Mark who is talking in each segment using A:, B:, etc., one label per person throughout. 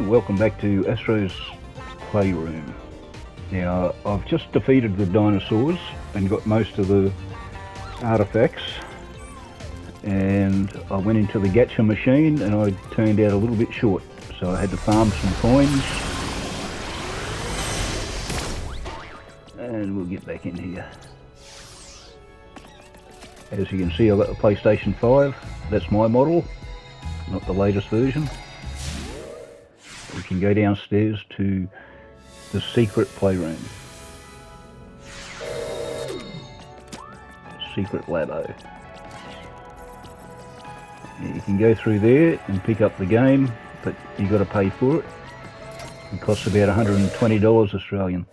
A: Welcome back to Astro's Playroom. Now, I've just defeated the dinosaurs and got most of the artifacts, and I went into the gacha machine and I turned out a little bit short, so I had to farm some coins. And we'll get back in here. As you can see, I've got the PlayStation 5. That's my model, not the latest version. We can go downstairs to the secret playroom. Secret labo. You can go through there and pick up the game, but you've got to pay for it. It costs about $120 Australian.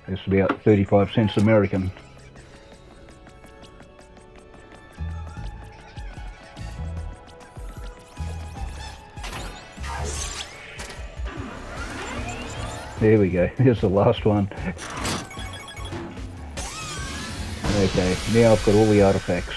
A: That's about 35 cents American. There we go, here's the last one. Okay, now I've got all the artifacts.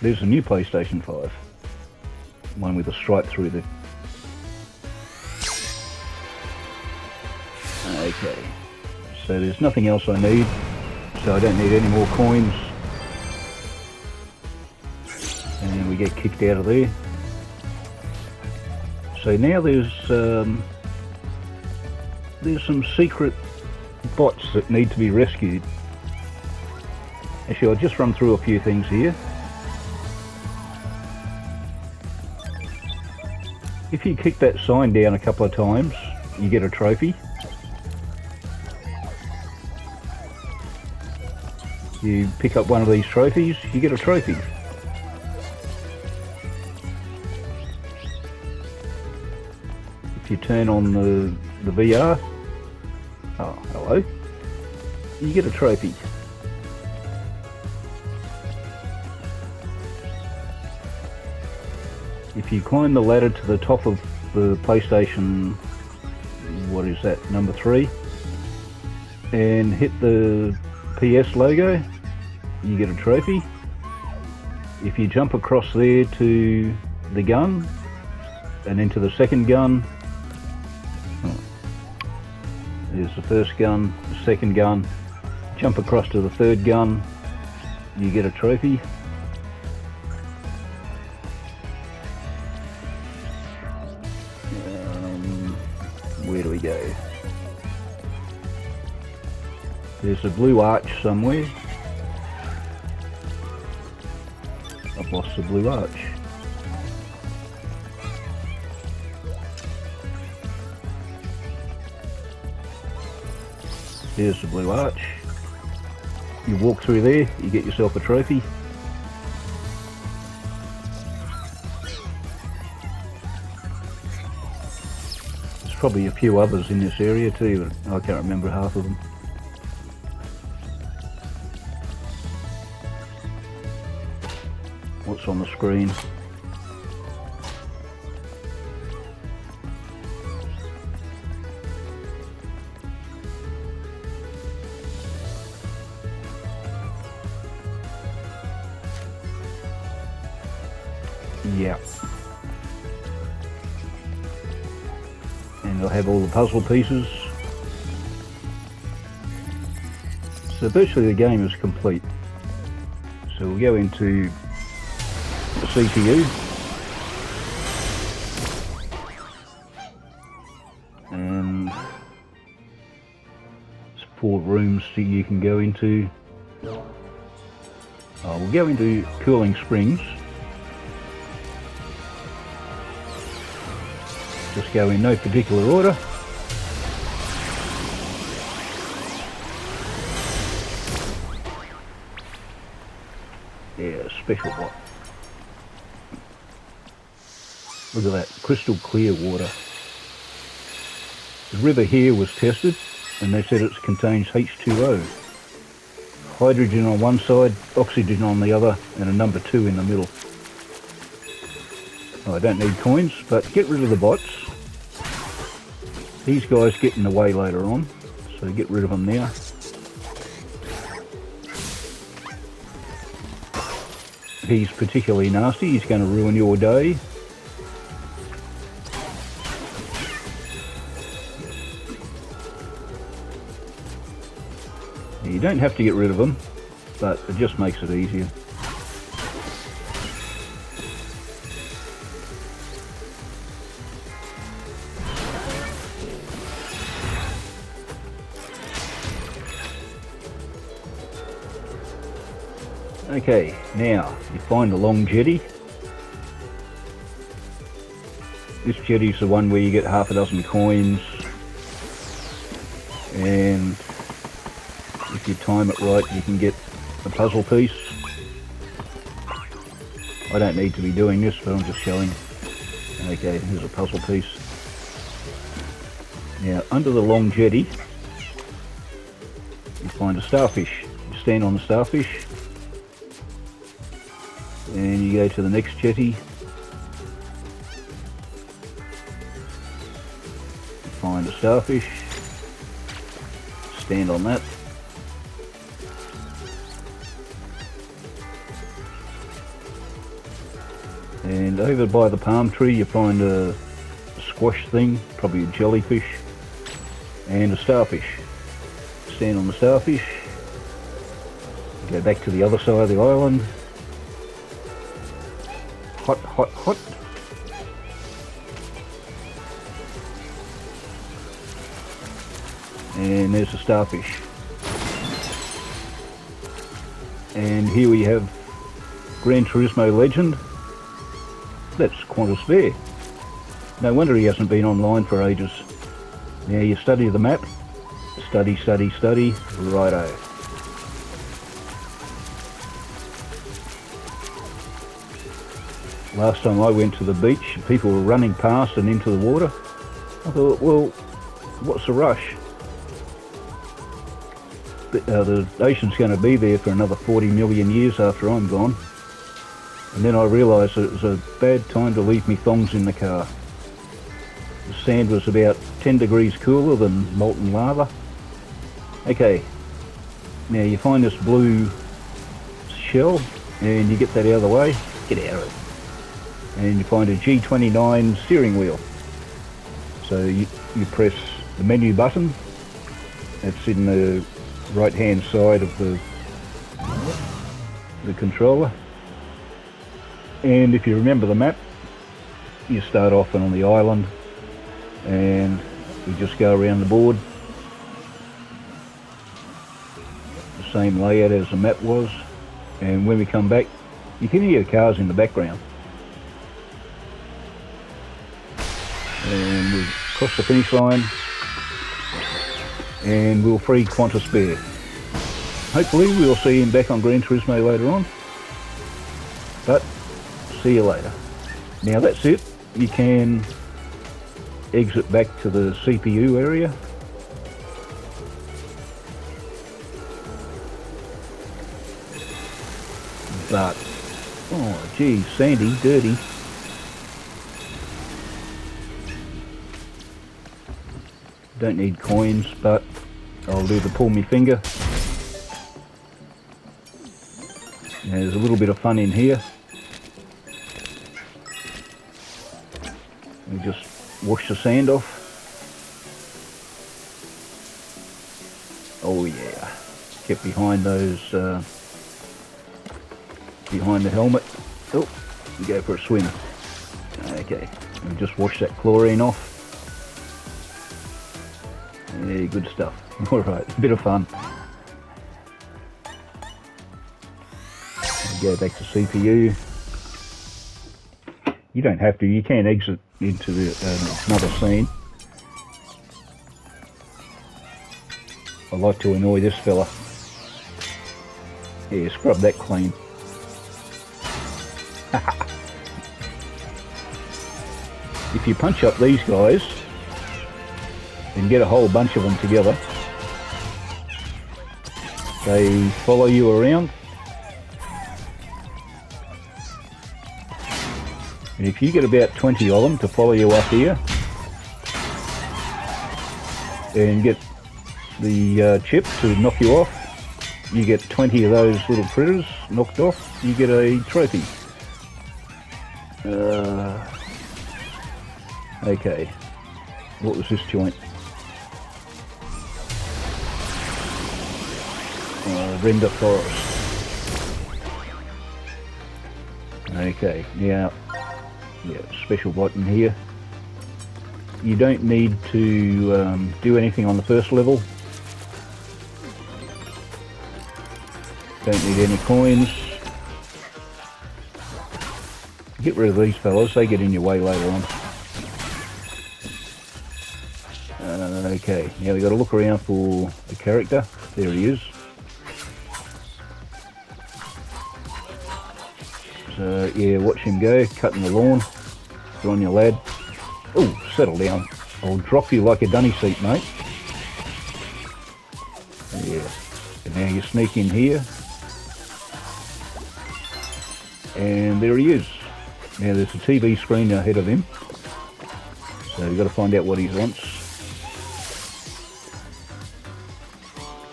A: There's a new PlayStation 5. One with a stripe through the... Okay, so there's nothing else I need, so I don't need any more coins. And then we get kicked out of there. So now there's some secret bots that need to be rescued. Actually, I'll just run through a few things here. If you kick that sign down a couple of times, you get a trophy. You pick up one of these trophies, you get a trophy. If you turn on the VR, oh, hello, you get a trophy. If you climb the ladder to the top of the PlayStation, what is that, number 3, and hit the PS logo, you get a trophy. If you jump across there to the gun, and into the second gun, there's the first gun, the second gun, jump across to the third gun, you get a trophy. Where do we go? There's a blue arch somewhere. I've lost the blue arch. There's the blue arch. You walk through there, you get yourself a trophy. There's probably a few others in this area too, but I can't remember half of them. What's on the screen? Yeah. And I'll have all the puzzle pieces. So virtually the game is complete. So we'll go into the CPU. And there's 4 rooms that you can go into. We'll go into Cooling Springs. Just go in no particular order. Yeah, special bot. Look at that, crystal clear water. The river here was tested and they said it contains H2O. Hydrogen on one side, oxygen on the other, and a number 2 in the middle. I don't need coins, but get rid of the bots. These guys get in the way later on, so get rid of them now. He's particularly nasty, he's going to ruin your day. You don't have to get rid of them, but it just makes it easier. Okay, now you find the long jetty. This jetty's the one where you get half a dozen coins, and if you time it right you can get a puzzle piece. I don't need to be doing this, but I'm just showing. Okay, here's a puzzle piece. Now under the long jetty you find a starfish. You stand on the starfish and you go to the next jetty. You find a starfish, stand on that. And over by the palm tree you find a squash thing, probably a jellyfish, and a starfish. Stand on the starfish, go back to the other side of the island. Hot, hot, hot. And there's the starfish. And here we have Gran Turismo legend. That's Qantas-Bear. No wonder he hasn't been online for ages. Now you study the map. Study, study, study. Righto. Last time I went to the beach, people were running past and into the water. I thought, well, what's the rush? The ocean's going to be there for another 40 million years after I'm gone. And then I realised that it was a bad time to leave me thongs in the car. The sand was about 10 degrees cooler than molten lava. Okay, now you find this blue shell and you get that out of the way. Get out of it. And you find a G29 steering wheel. So you press the menu button. That's in the right hand side of the controller. And if you remember the map, you start off on the island and you just go around the board. The same layout as the map was. And when we come back, you can hear the cars in the background. And we cross the finish line and we'll free Qantas-Bear. Hopefully we'll see him back on Gran Turismo later on, but see you later. Now that's it. You can exit back to the CPU area. But, oh gee, sandy, dirty. Don't need coins, but I'll do the pull me finger. Now, there's a little bit of fun in here. We just wash the sand off. Oh yeah, get behind those, behind the helmet. Oh, we go for a swim. Okay, and just wash that chlorine off. Yeah, good stuff. Alright, a bit of fun. Go back to CPU. You don't have to, you can exit into another scene. I like to annoy this fella. Yeah, scrub that clean. If you punch up these guys and get a whole bunch of them together, they follow you around. And if you get about 20 of them to follow you up here and get the chip to knock you off, you get 20 of those little critters knocked off, you get a trophy. Okay, what was this joint? render forest. Okay, now, yeah, special button here. You don't need to do anything on the first level. Don't need any coins. Get rid of these fellas, they get in your way later on. Okay, now we've got to look around for the character. There he is. So yeah, watch him go, cutting the lawn. Good on you, lad. Oh, settle down. I'll drop you like a dunny seat, mate. Yeah. And now you sneak in here. And there he is. Now there's a TV screen ahead of him. So we've got to find out what he wants.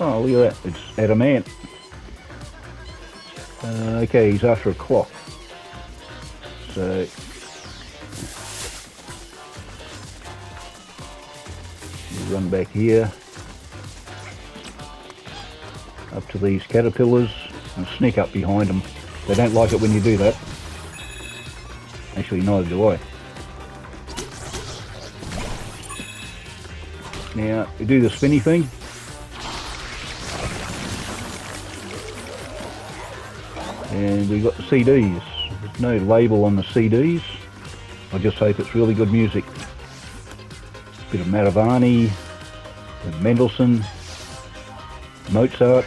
A: Oh, look at that. It's adamant. Okay, he's after a clock. So you run back here up to these caterpillars and sneak up behind them. They don't like it when you do that. Actually, neither do I. Now, you do the spinny thing. And we've got the CDs. There's no label on the CDs. I just hope it's really good music. Bit of Mantovani, Mendelssohn, Mozart,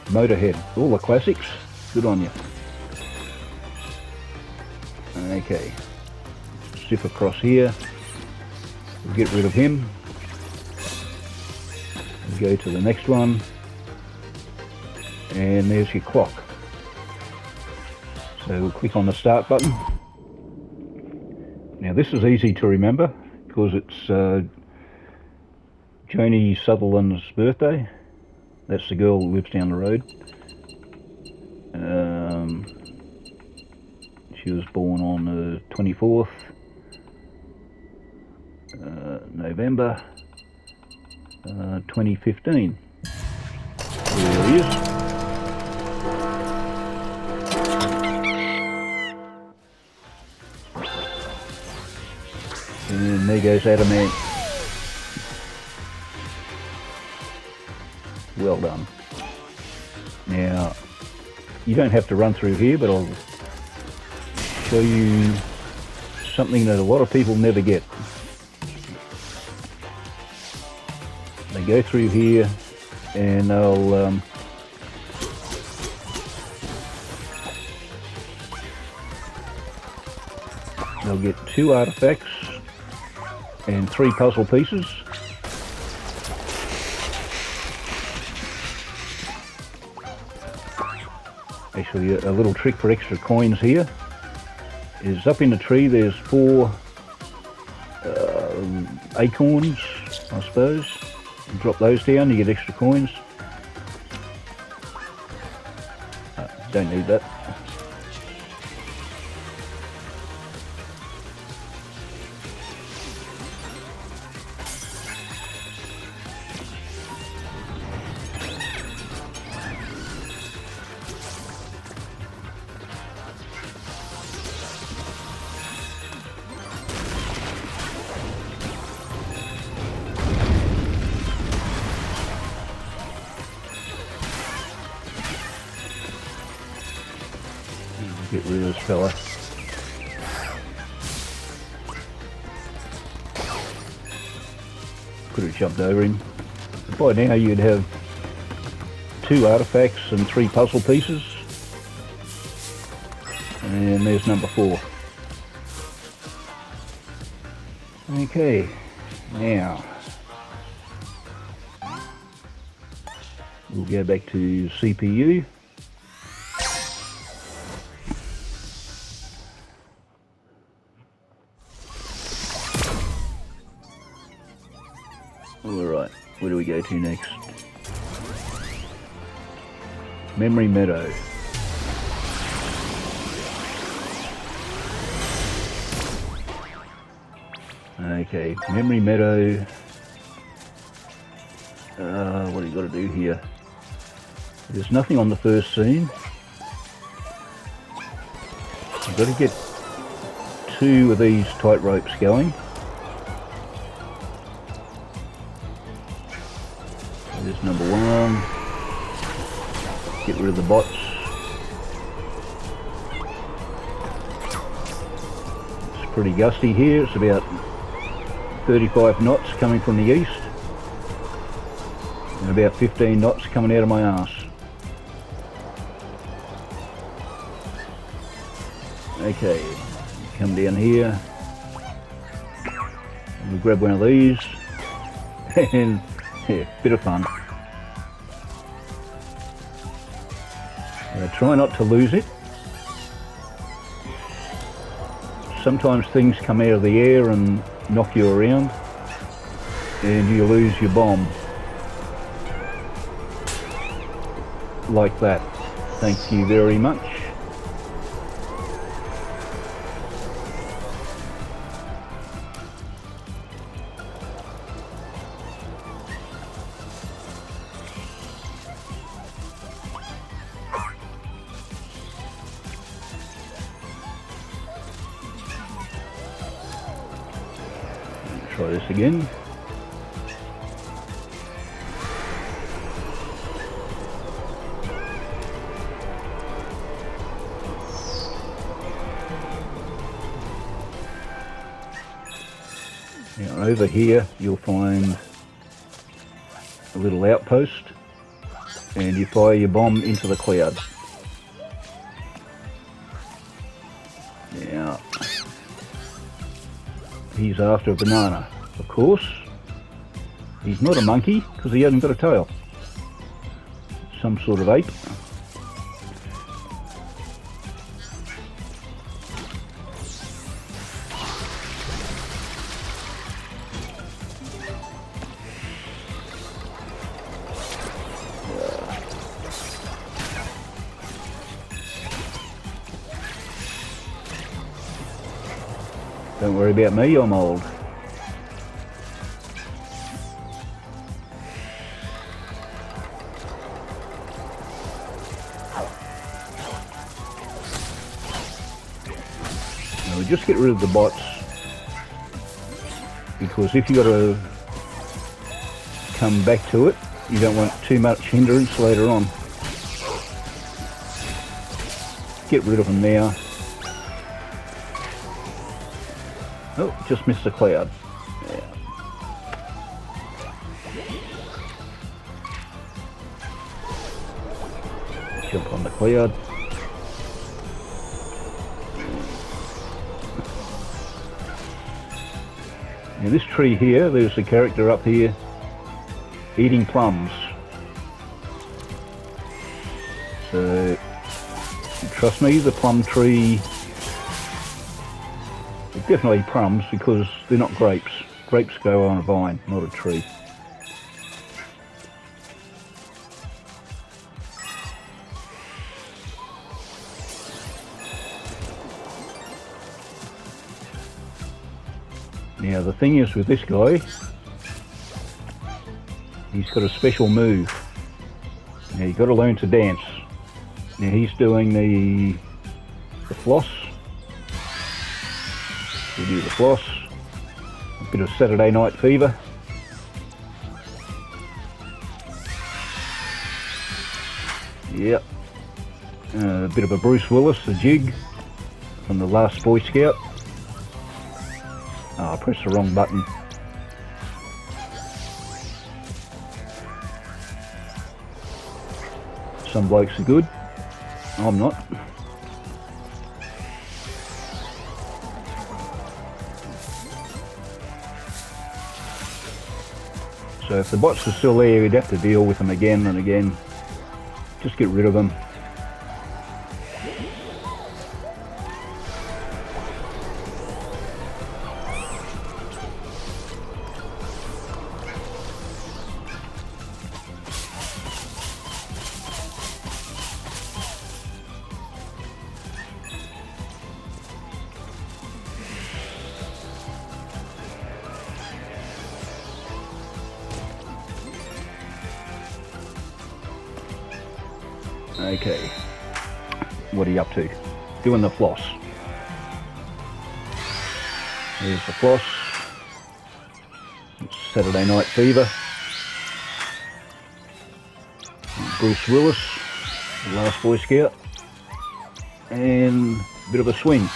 A: Motorhead. All the classics. Good on you. Okay. Zip across here. We'll get rid of him. Go to the next one. And there's your clock. So we'll click on the start button. Now this is easy to remember because it's Joni Sutherland's birthday. That's the girl who lives down the road. She was born on the 24th November 2015. There he is. And there goes Adamant. Well done. Now, you don't have to run through here, but I'll show you something that a lot of people never get. They go through here and they'll get 2 artifacts and 3 puzzle pieces. Actually, a little trick for extra coins here is up in the tree there's 4 acorns, I suppose. You drop those down, you get extra coins. Don't need that. Get rid of this fella. Could have jumped over him. By now you'd have 2 artifacts and 3 puzzle pieces. And there's number 4. Okay, now we'll go back to CPU. Alright, where do we go to next? Memory Meadow. Okay, Memory Meadow. What do you got to do here? There's nothing on the first scene. I've got to get 2 of these tight ropes going. There's number 1. Get rid of the bots. It's pretty gusty here. It's about 35 knots coming from the east and about 15 knots coming out of my arse. Okay, come down here and we'll grab one of these and yeah, bit of fun. Try not to lose it. Sometimes things come out of the air and knock you around and you lose your bomb. Like that. Thank you very much. Try this again. Now over here you'll find a little outpost and you fire your bomb into the cloud. Now he's after a banana, of course. He's not a monkey because he hasn't got a tail. Some sort of ape. Don't worry about me, I'm old. Now we just get rid of the bots, because if you got to come back to it, you don't want too much hindrance later on. Get rid of them now. Oh, just missed a cloud. Yeah. Jump on the cloud. Now this tree here, there's a character up here eating plums. So, trust me, the plum tree, definitely plums because they're not grapes. Grapes go on a vine, not a tree. Now the thing is with this guy, he's got a special move. Now you've got to learn to dance. Now he's doing the floss. We do the floss, a bit of Saturday Night Fever. Yep, a bit of a Bruce Willis, the jig from the last Boy Scout. Oh, I pressed the wrong button. Some blokes are good, I'm not. So if the bots are still there, you'd have to deal with them again and again. Just get rid of them. Okay, what are you up to? Doing the floss. There's the floss. It's Saturday Night Fever. Bruce Willis, the last Boy Scout, and a bit of a swing.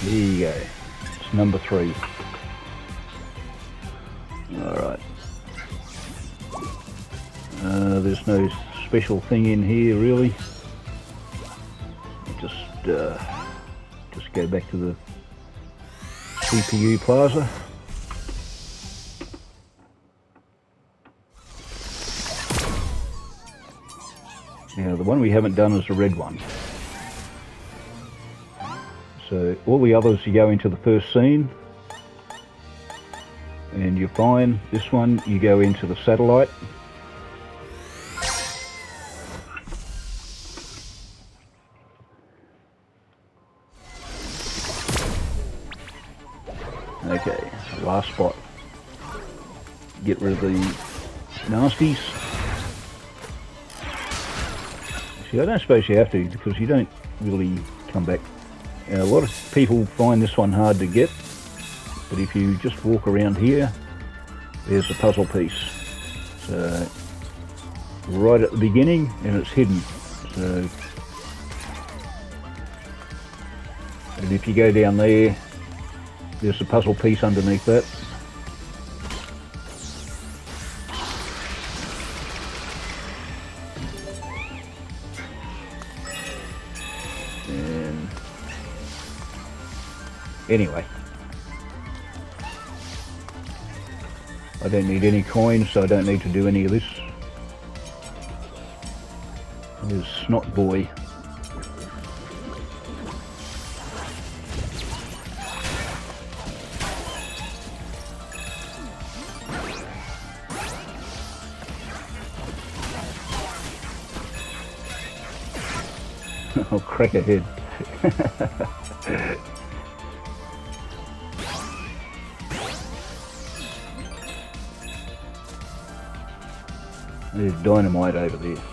A: There you go. It's number 3. Alright. There's no special thing in here really. Just go back to the CPU plaza. Now the one we haven't done is the red one. So all the others, you go into the first scene and you're fine. This one you go into the satellite. Okay, last spot. Get rid of the nasties. See, I don't suppose you have to, because you don't really come back. A lot of people find this one hard to get, but if you just walk around here, there's a puzzle piece. So, right at the beginning, and it's hidden. So, and if you go down there, there's a puzzle piece underneath that. And anyway, I don't need any coins, so I don't need to do any of this. There's Snot Boy. I'll crack a head. There's dynamite over there.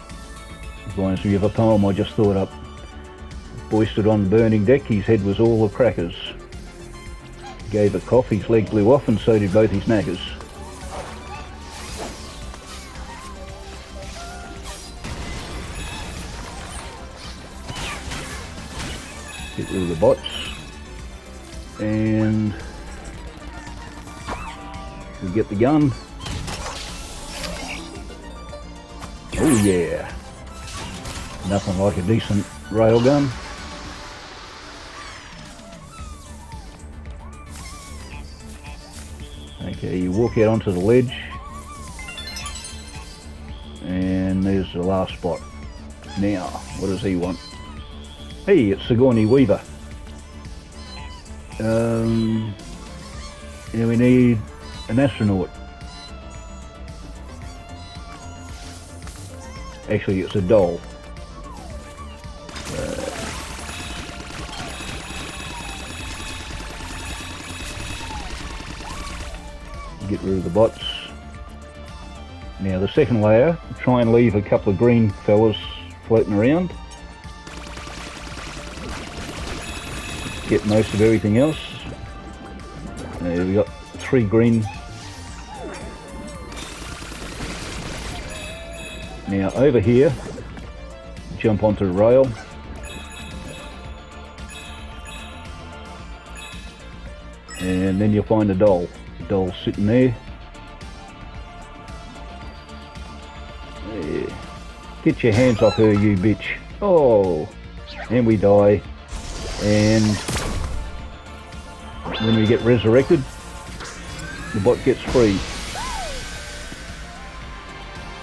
A: As long as we have a poem I just thought up. Boy stood on the burning deck, his head was all the crackers. Gave a cough, his leg blew off, and so did both his knackers. Get rid of the bots, and we get the gun. Oh yeah, nothing like a decent railgun. Okay, you walk out onto the ledge, and there's the last spot. Now, what does he want? Hey, it's Sigourney Weaver. And we need an astronaut. Actually, it's a doll. Get rid of the bots. Now the second layer, try and leave a couple of green fellas floating around. Get most of everything else. There we got 3 green. Now over here, jump onto the rail. And then you'll find a doll. The doll's sitting there. There. Get your hands off her, you bitch. Oh, and we die. And when we get resurrected, the bot gets free.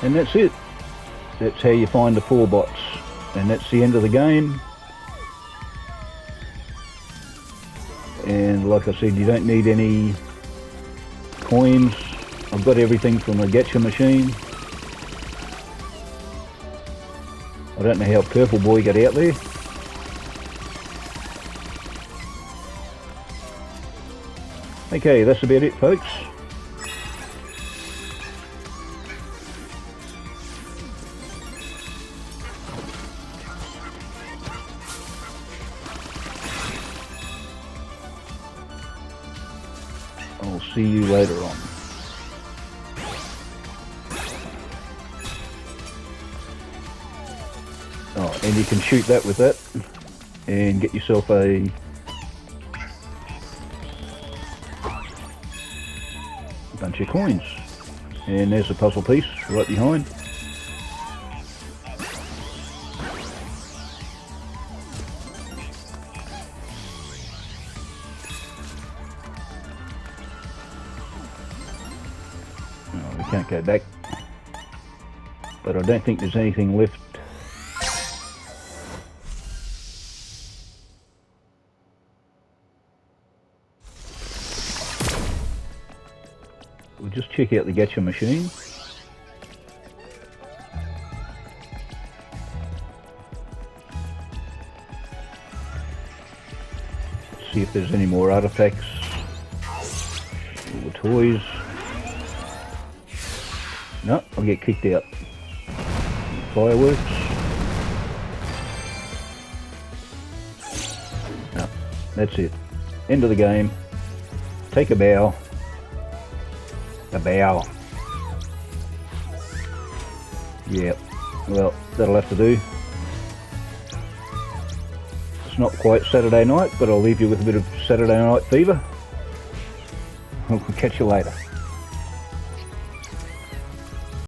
A: And that's it. That's how you find the 4 bots. And that's the end of the game. And like I said, you don't need any coins. I've got everything from the gacha machine. I don't know how Purple Boy got out there. Okay, that's about it, folks. I'll see you later on. Oh, and you can shoot that with that and get yourself a bunch of coins. And there's a puzzle piece right behind. Oh, we can't go back, but I don't think there's anything left. We'll just check out the gacha machine. See if there's any more artifacts or toys. No, I'll get kicked out. Fireworks. No, that's it. End of the game. Take a bow. A bow. Yep. Well, that'll have to do. It's not quite Saturday night, but I'll leave you with a bit of Saturday night fever. We'll catch you later.